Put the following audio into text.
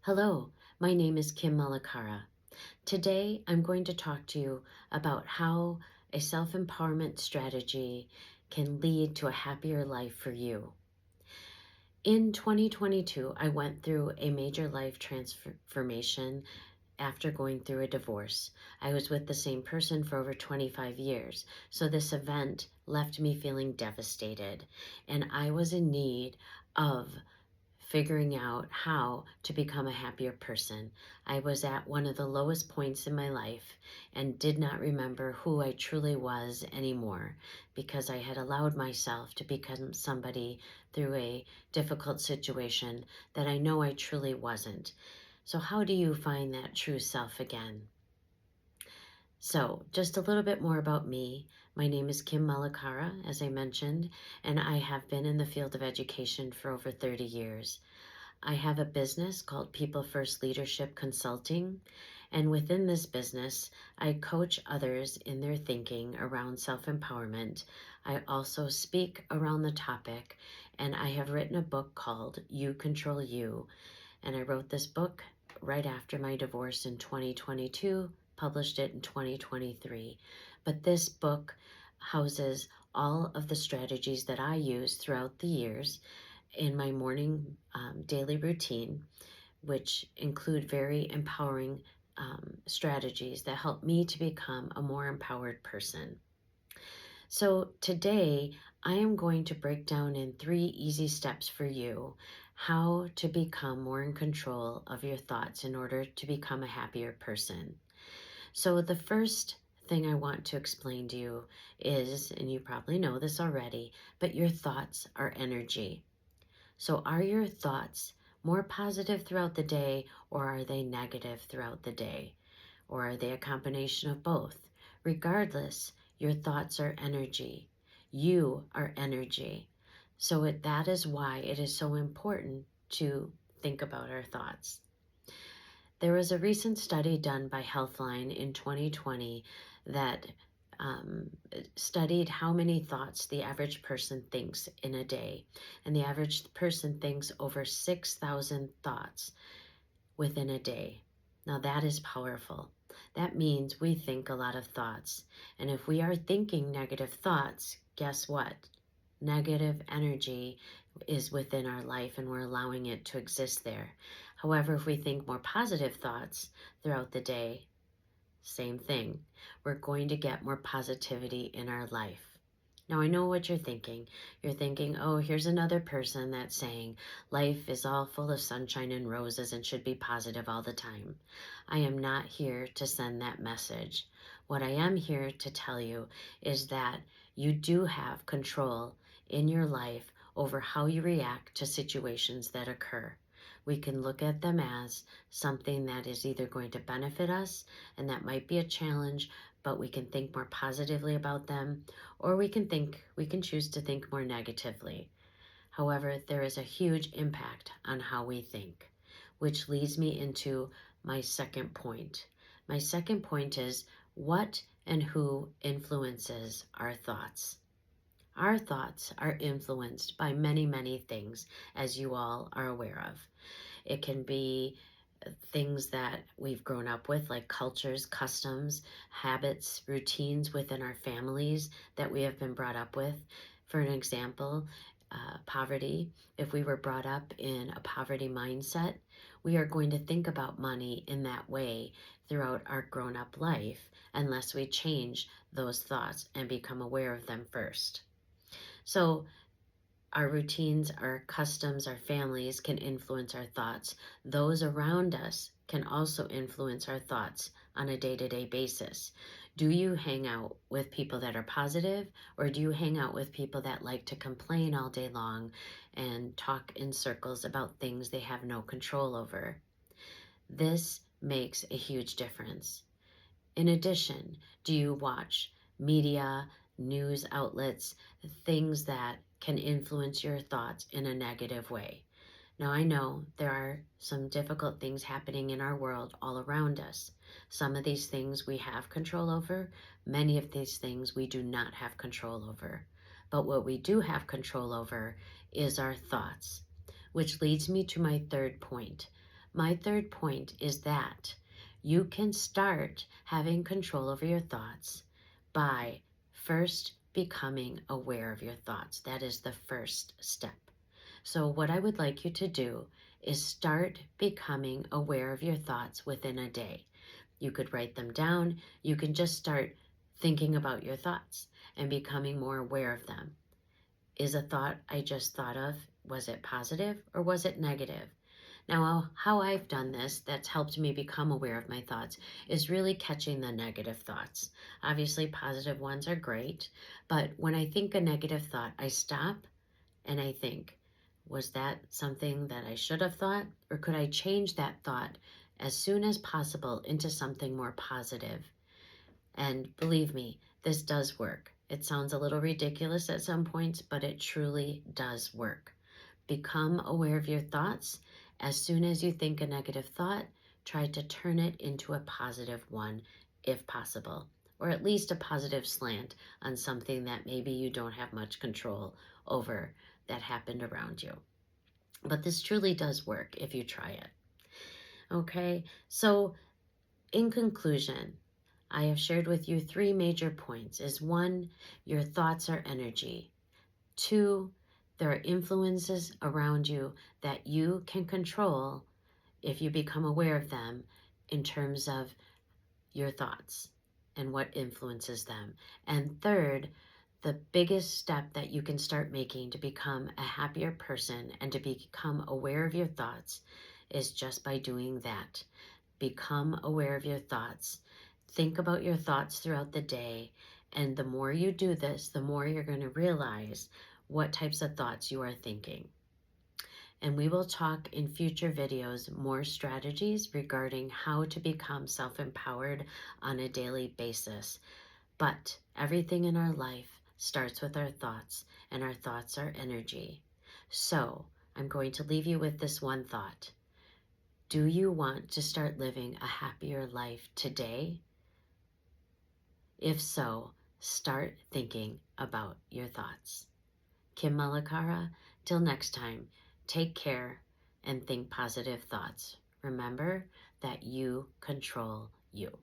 Hello, my name is Kim Malakara. Today I'm going to talk to you about how a self empowerment strategy can lead to a happier life for you. In 2022, I went through a major life transformation after going through a divorce. I was with the same person for over 25 years, so this event left me feeling devastated, and I was in need of figuring out how to become a happier person. I was at one of the lowest points in my life and did not remember who I truly was anymore because I had allowed myself to become somebody through a difficult situation that I know I truly wasn't. So, how do you find that true self again? So, just a little bit more about me. My name is Kim Malakara, as I mentioned, and I have been in the field of education for over 30 years. I have a business called People First Leadership Consulting, and within this business, I coach others in their thinking around self empowerment. I also speak around the topic, and I have written a book called You Control You. And I wrote this book right after my divorce in 2022, published it in 2023. But this book houses all of the strategies that I use throughout the years in my morning daily routine, which include very empowering strategies that help me to become a more empowered person. So today, I am going to break down in 3 easy steps for you how to become more in control of your thoughts in order to become a happier person. So, the first thing I want to explain to you is, and you probably know this already, but your thoughts are energy. So, are your thoughts more positive throughout the day or are they negative throughout the day? Or are they a combination of both? Regardless, your thoughts are energy. You are energy. So, that is why it is so important to think about our thoughts. There was a recent study done by Healthline in 2020 that um, studied how many thoughts the average person thinks in a day. And the average person thinks over 6,000 thoughts within a day. Now, that is powerful. That means we think a lot of thoughts. And if we are thinking negative thoughts, guess what? Negative energy is within our life and we're allowing it to exist there. However, if we think more positive thoughts throughout the day, same thing. We're going to get more positivity in our life. Now, I know what you're thinking. You're thinking, oh, here's another person that's saying life is all full of sunshine and roses and should be positive all the time. I am not here to send that message. What I am here to tell you is that you do have control in your life over how you react to situations that occur. We can look at them as something that is either going to benefit us, and that might be a challenge, but we can think more positively about them, or we can choose to think more negatively. However, there is a huge impact on how we think, which leads me into my second point. My second point is what and who influences our thoughts. Our thoughts are influenced by many, many things, as you all are aware of. It can be things that we've grown up with, like cultures, customs, habits, routines within our families that we have been brought up with. For an example, poverty. If we were brought up in a poverty mindset, we are going to think about money in that way throughout our grown up life unless we change those thoughts and become aware of them first. So, our routines, our customs, our families can influence our thoughts. Those around us can also influence our thoughts on a day to day basis. Do you hang out with people that are positive, or do you hang out with people that like to complain all day long and talk in circles about things they have no control over? This makes a huge difference. In addition, do you watch media, news outlets, things that can influence your thoughts in a negative way? Now, I know there are some difficult things happening in our world all around us. Some of these things we have control over, many of these things we do not have control over. But what we do have control over is our thoughts, which leads me to my third point. My third point is that you can start having control over your thoughts by first becoming aware of your thoughts. That is the first step. So, what I would like you to do is start becoming aware of your thoughts within a day. You could write them down. You can just start thinking about your thoughts and becoming more aware of them. Is a thought I just thought of, was it positive or was it negative? Now, how I've done this that's helped me become aware of my thoughts is really catching the negative thoughts. Obviously, positive ones are great, but when I think a negative thought, I stop and I think, was that something that I should have thought? Or could I change that thought as soon as possible into something more positive? And believe me, this does work. It sounds a little ridiculous at some points, but it truly does work. Become aware of your thoughts. As soon as you think a negative thought, try to turn it into a positive one if possible, or at least a positive slant on something that maybe you don't have much control over that happened around you. But this truly does work if you try it. Okay, so in conclusion, I have shared with you three major points. Is one, your thoughts are energy. Two, there are influences around you that you can control if you become aware of them in terms of your thoughts and what influences them. And third, the biggest step that you can start making to become a happier person and to become aware of your thoughts is just by doing that. Become aware of your thoughts. Think about your thoughts throughout the day. And the more you do this, the more you're going to realize what types of thoughts you are thinking. And we will talk in future videos more strategies regarding how to become self-empowered on a daily basis. But everything in our life starts with our thoughts, and our thoughts are energy. So I'm going to leave you with this one thought. Do you want to start living a happier life today? If so, start thinking about your thoughts. Kim Malakara, till next time, take care and think positive thoughts. Remember that you control you.